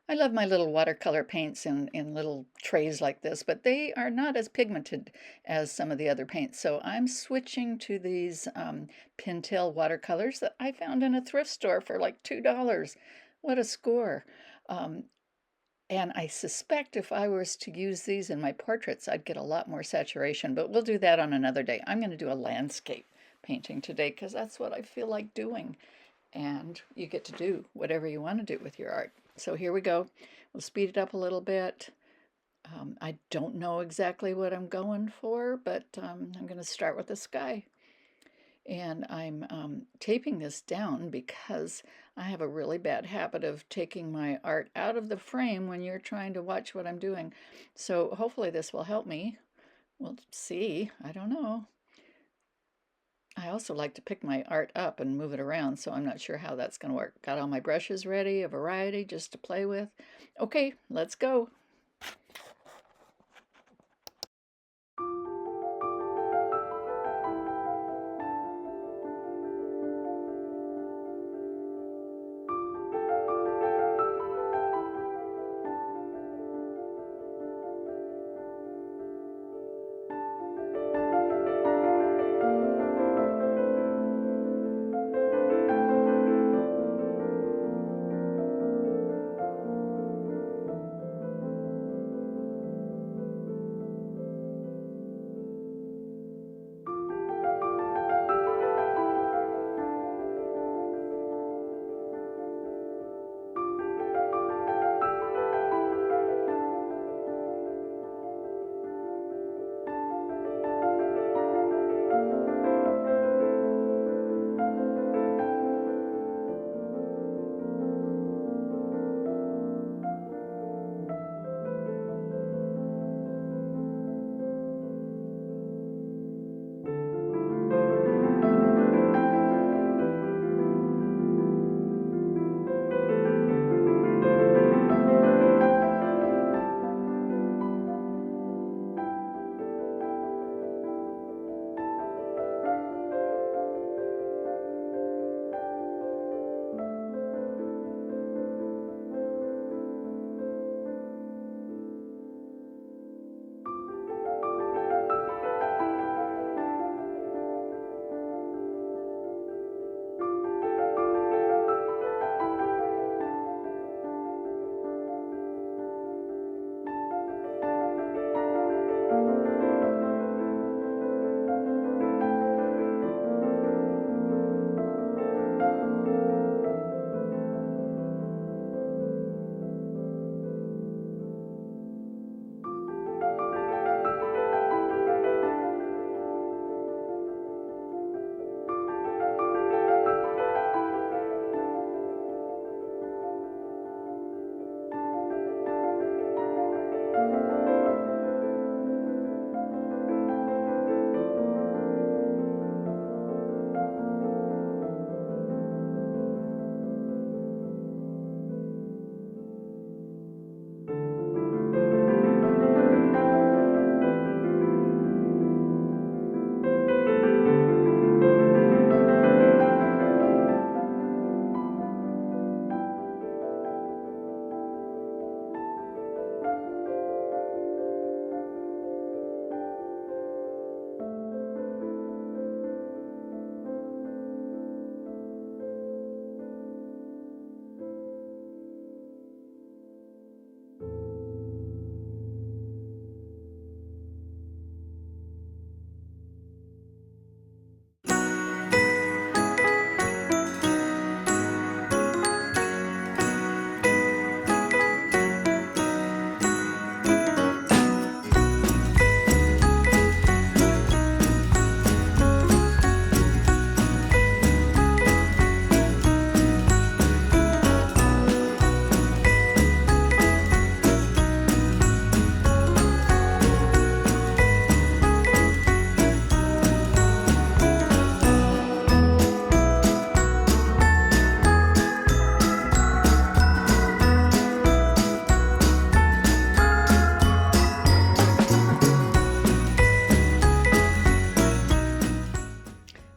I love my little watercolor paints in little trays like this, but they are not as pigmented as some of the other paints. So I'm switching to these Pintail watercolors that I found in a thrift store for like $2. What a score. Um, and I suspect if I was to use these in my portraits, I'd get a lot more saturation, but we'll do that on another day. I'm going to do a landscape painting today because that's what I feel like doing. And you get to do whatever you want to do with your art. So here we go. We'll speed it up a little bit. I don't know exactly what I'm going for, but I'm going to start with the sky. And I'm taping this down because I have a really bad habit of taking my art out of the frame when you're trying to watch what I'm doing. So hopefully this will help me. We'll see. I don't know. I also like to pick my art up and move it around, so I'm not sure how that's going to work. Got all my brushes ready, a variety just to play with. Okay, let's go.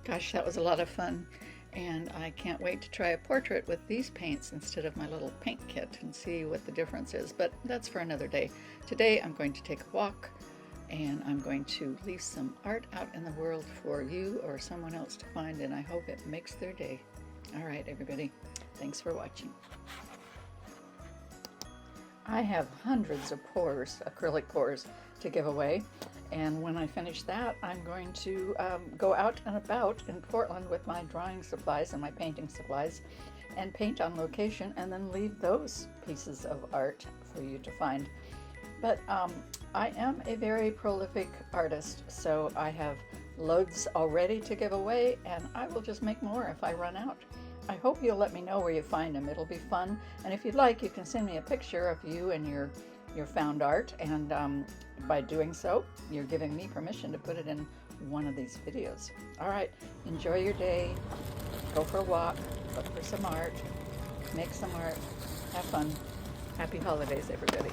Gosh, that was a lot of fun. And I can't wait to try a portrait with these paints instead of my little paint kit and see what the difference is, but that's for another day. Today I'm going to take a walk and I'm going to leave some art out in the world for you or someone else to find, and I hope it makes their day. All right, everybody, thanks for watching. I have hundreds of pours, acrylic pours, to give away, and when I finish that, I'm going to go out and about in Portland with my drawing supplies and my painting supplies and paint on location, and then leave those pieces of art for you to find. But I am a very prolific artist, so I have loads already to give away, and I will just make more if I run out. I hope you'll let me know where you find them. It'll be fun, and if you'd like, you can send me a picture of you and your found art, and by doing so, you're giving me permission to put it in one of these videos. All right, enjoy your day, go for a walk, look for some art, make some art, have fun. Happy holidays, everybody.